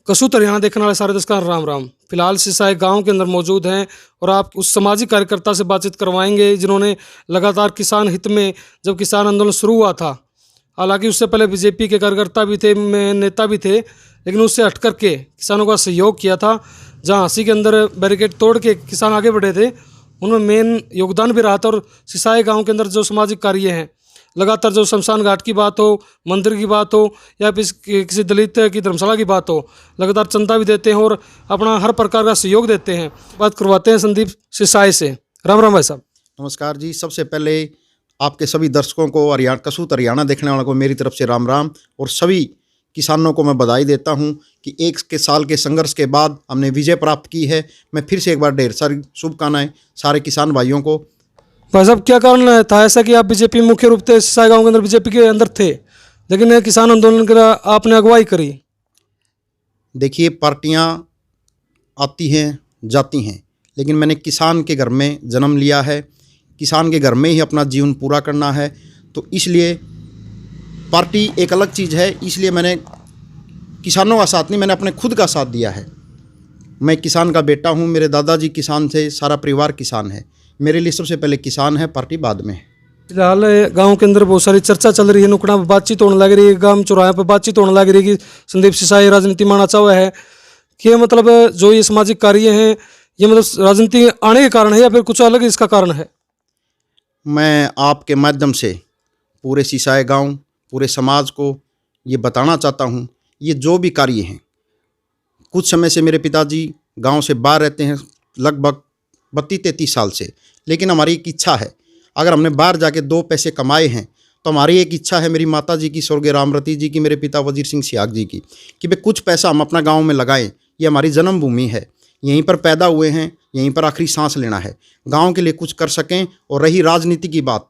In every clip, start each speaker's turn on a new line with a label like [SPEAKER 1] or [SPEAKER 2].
[SPEAKER 1] कसूत हरियाणा देखने वाले सारे दर्शकों को राम राम। फिलहाल सिसाई गांव के अंदर मौजूद हैं और आप उस सामाजिक कार्यकर्ता से बातचीत करवाएंगे जिन्होंने लगातार किसान हित में जब किसान आंदोलन शुरू हुआ था, हालांकि उससे पहले बीजेपी के कार्यकर्ता भी थे, नेता भी थे, लेकिन उससे हट करके किसानों का सहयोग किया था। जहाँ हंसी के अंदर बैरिकेड तोड़ के किसान आगे बढ़े थे, उनमें मेन योगदान भी रहा था। और सिसाई गाँव के अंदर जो सामाजिक कार्य हैं, लगातार जो शमशान घाट की बात हो, मंदिर की बात हो या फिर किसी दलित की धर्मशाला की बात हो, लगातार चंदा भी देते हैं और अपना हर प्रकार का सहयोग देते हैं। बात करवाते हैं संदीप सिसाई से। राम राम भाई साहब।
[SPEAKER 2] नमस्कार जी। सबसे पहले आपके सभी दर्शकों को, कसूत हरियाणा देखने वालों को मेरी तरफ से राम राम, और सभी किसानों को मैं बधाई देता हूं कि 1 साल के संघर्ष के बाद हमने विजय प्राप्त की है। मैं फिर से एक बार ढेर सारी शुभकामनाएं सारे किसान भाइयों को।
[SPEAKER 1] भाई साहब, क्या कारण था ऐसा कि आप बीजेपी मुख्य रूप से सिसाई गाँव के अंदर बीजेपी के अंदर थे, लेकिन किसान आंदोलन के आपने अगुवाई करी?
[SPEAKER 2] देखिए, पार्टियां आती हैं जाती हैं, लेकिन मैंने किसान के घर में जन्म लिया है, किसान के घर में ही अपना जीवन पूरा करना है, तो इसलिए पार्टी एक अलग चीज़ है। इसलिए मैंने किसानों का साथ नहीं, मैंने अपने खुद का साथ दिया है। मैं किसान का बेटा हूँ, मेरे दादाजी किसान थे, सारा परिवार किसान है। मेरे लिए सबसे पहले किसान है, पार्टी बाद में।
[SPEAKER 1] फिलहाल गांव के अंदर बहुत सारी चर्चा चल रही है, नुकड़ा पर बातचीत होने लग रही है, गांव चौराहे पर बातचीत होने लग रही है कि संदीप सिसाई राजनीति में आना चाह हुआ है। कि मतलब जो ये सामाजिक कार्य हैं, ये मतलब राजनीति आने के कारण है या फिर कुछ अलग इसका कारण है?
[SPEAKER 2] मैं आपके माध्यम से पूरे सिसाई गांव, पूरे समाज को ये बताना चाहता हूँ, ये जो भी कार्य हैं, कुछ समय से मेरे पिताजी गांव से बाहर रहते हैं, लगभग 32-33 साल से। लेकिन हमारी एक इच्छा है, अगर हमने बाहर जाके 2 पैसे कमाए हैं तो हमारी एक इच्छा है, मेरी माता जी की स्वर्गीय रामरती जी की, मेरे पिता वजीर सिंह सियाग जी की, कि भाई कुछ पैसा हम अपना गांव में लगाएं। ये हमारी जन्मभूमि है, यहीं पर पैदा हुए हैं, यहीं पर आखिरी सांस लेना है, गांव के लिए कुछ कर सकें। और रही राजनीति की बात,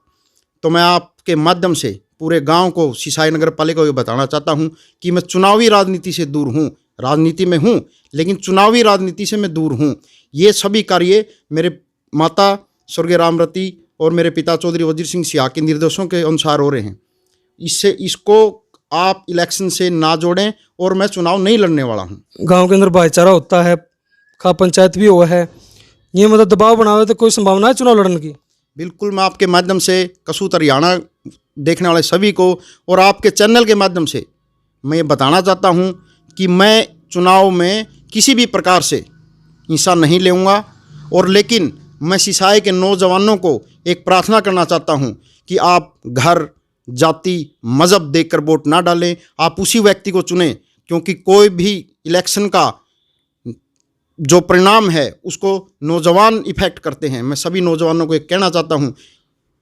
[SPEAKER 2] तो मैं आपके माध्यम से पूरे गांव को, सिसाई नगर पालिका को ये बताना चाहता हूं कि मैं चुनावी राजनीति से दूर हूं। राजनीति में हूं, लेकिन चुनावी राजनीति से मैं दूर हूं। ये सभी कार्य मेरे माता स्वर्गीय रामरती और मेरे पिता चौधरी वजीर सिंह सियाग के निर्देशों के अनुसार हो रहे हैं। इसको आप इलेक्शन से ना जोड़ें, और मैं चुनाव नहीं लड़ने वाला हूँ।
[SPEAKER 1] गांव के अंदर भाईचारा होता है, खा पंचायत भी हुआ है, ये मतलब दबाव बनावे तो कोई संभावना है चुनाव लड़ने की?
[SPEAKER 2] बिल्कुल, मैं आपके माध्यम से कसूत हरियाणा देखने वाले सभी को और आपके चैनल के माध्यम से मैं ये बताना चाहता हूँ कि मैं चुनाव में किसी भी प्रकार से हिस्सा नहीं लूँगा। और लेकिन मैं सिसाई के नौजवानों को एक प्रार्थना करना चाहता हूँ कि आप घर, जाति, मज़हब देखकर वोट ना डालें, आप उसी व्यक्ति को चुनें, क्योंकि कोई भी इलेक्शन का जो परिणाम है उसको नौजवान इफेक्ट करते हैं। मैं सभी नौजवानों को एक कहना चाहता हूँ,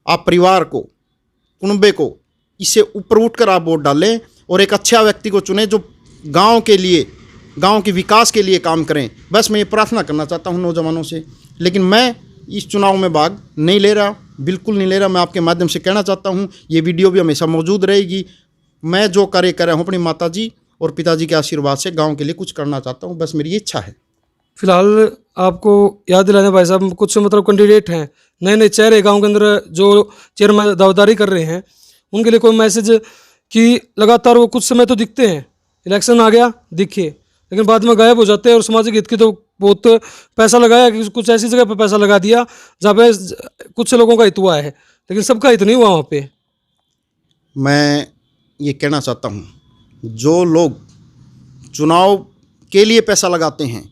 [SPEAKER 2] आप परिवार को, कुनबे को, इससे ऊपर उठकर आप वोट डालें और एक अच्छा व्यक्ति को चुनें जो गांव के लिए, गांव के विकास के लिए काम करें। बस मैं ये प्रार्थना करना चाहता हूं नौजवानों से। लेकिन मैं इस चुनाव में भाग नहीं ले रहा, बिल्कुल नहीं ले रहा। मैं आपके माध्यम से कहना चाहता हूं, ये वीडियो भी हमेशा मौजूद रहेगी। मैं जो कार्य कर रहा हूँ अपनी माताजी और पिताजी के आशीर्वाद से गाँव के लिए कुछ करना चाहता हूँ, बस मेरी इच्छा है।
[SPEAKER 1] फिलहाल आपको याद दिलाने भाई साहब, कुछ मतलब कैंडिडेट हैं, नए नए चेहरे गांव के अंदर जो चेयरमैन दावेदारी कर रहे हैं, उनके लिए कोई मैसेज कि लगातार वो कुछ समय तो दिखते हैं, इलेक्शन आ गया दिखे, लेकिन बाद में गायब हो जाते हैं। और सामाजिक हित की तो बहुत पैसा लगाया कि कुछ ऐसी जगह पर पैसा लगा दिया जहाँ पे कुछ लोगों का हित हुआ है, लेकिन सबका हित नहीं हुआ वहाँ पे।
[SPEAKER 2] मैं ये कहना चाहता हूँ, जो लोग चुनाव के लिए पैसा लगाते हैं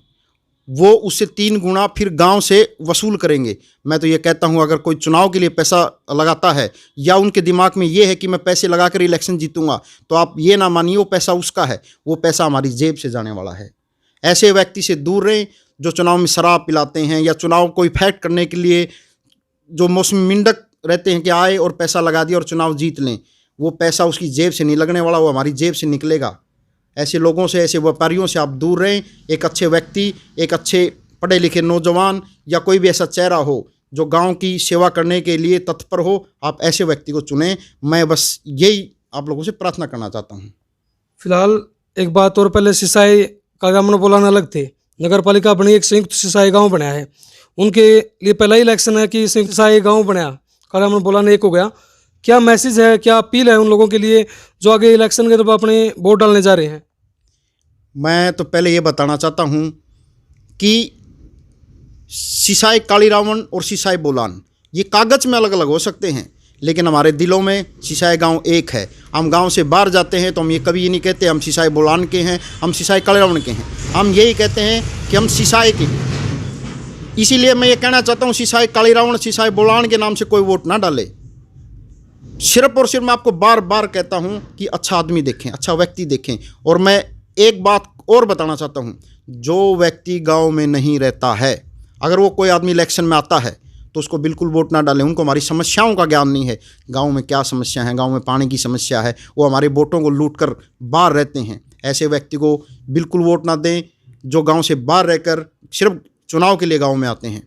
[SPEAKER 2] वो उससे 3 गुना फिर गांव से वसूल करेंगे। मैं तो ये कहता हूं, अगर कोई चुनाव के लिए पैसा लगाता है या उनके दिमाग में ये है कि मैं पैसे लगाकर इलेक्शन जीतूंगा, तो आप ये ना मानिए वो पैसा उसका है, वो पैसा हमारी जेब से जाने वाला है। ऐसे व्यक्ति से दूर रहें जो चुनाव में शराब पिलाते हैं या चुनाव को इफेक्ट करने के लिए जो मौसमी मिंडक रहते हैं कि आए और पैसा लगा दिया और चुनाव जीत लें। वो पैसा उसकी जेब से नहीं लगने वाला, वो हमारी जेब से निकलेगा। ऐसे लोगों से, ऐसे व्यापारियों से आप दूर रहें। एक अच्छे व्यक्ति, एक अच्छे पढ़े लिखे नौजवान या कोई भी ऐसा चेहरा हो जो गांव की सेवा करने के लिए तत्पर हो, आप ऐसे व्यक्ति को चुनें। मैं बस यही आप लोगों से प्रार्थना करना चाहता हूं।
[SPEAKER 1] फिलहाल एक बात और, पहले सिसाई का गाँव बोलाना अलग थे, नगर पालिका बनी, एक संयुक्त सिसाई गाँव बनाया है, उनके लिए पहला ही इलेक्शन है कि संयुक्त सिसाई गाँव बनाया, कागामन बोलाना एक हो गया। क्या मैसेज है, क्या अपील है उन लोगों के लिए जो आगे इलेक्शन के जब अपने वोट डालने जा रहे हैं?
[SPEAKER 2] मैं तो पहले ये बताना चाहता हूँ कि सिसाई काली रावण और सिसाई बोलान ये कागज़ में अलग अलग हो सकते हैं, लेकिन हमारे दिलों में सिसाई गांव एक है। हम गांव से बाहर जाते हैं तो हम ये कभी ये नहीं कहते हम सिसाई बोलान के हैं, हम सिसाई काली रावण के हैं। हम यही कहते हैं कि हम सिसाई के हैं। इसीलिए मैं ये कहना चाहता हूँ सिसाई काली रावण सिसाई बोलान के नाम से कोई वोट ना डाले। सिर्फ और सिर्फ मैं आपको बार बार कहता हूँ कि अच्छा आदमी देखें, अच्छा व्यक्ति देखें। और मैं एक बात और बताना चाहता हूँ, जो व्यक्ति गाँव में नहीं रहता है, अगर वो कोई आदमी इलेक्शन में आता है तो उसको बिल्कुल वोट ना डालें। उनको हमारी समस्याओं का ज्ञान नहीं है, गांव में क्या समस्या है, गांव में पानी की समस्या है, वो हमारे वोटों को लूट कर बाहर रहते हैं। ऐसे व्यक्ति को बिल्कुल वोट ना दें जो गांव से बाहर रहकर सिर्फ चुनाव के लिए गांव में आते हैं।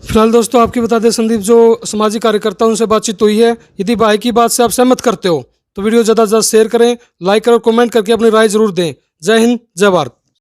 [SPEAKER 1] फिलहाल दोस्तों आपकी बता दें संदीप जो सामाजिक कार्यकर्ता उनसे बातचीत हुई है। यदि भाई की बात से आप सहमत करते हो तो वीडियो ज़्यादा से ज़्यादा शेयर करें, लाइक करें और कमेंट करके अपनी राय जरूर दें। जय हिंद, जय भारत।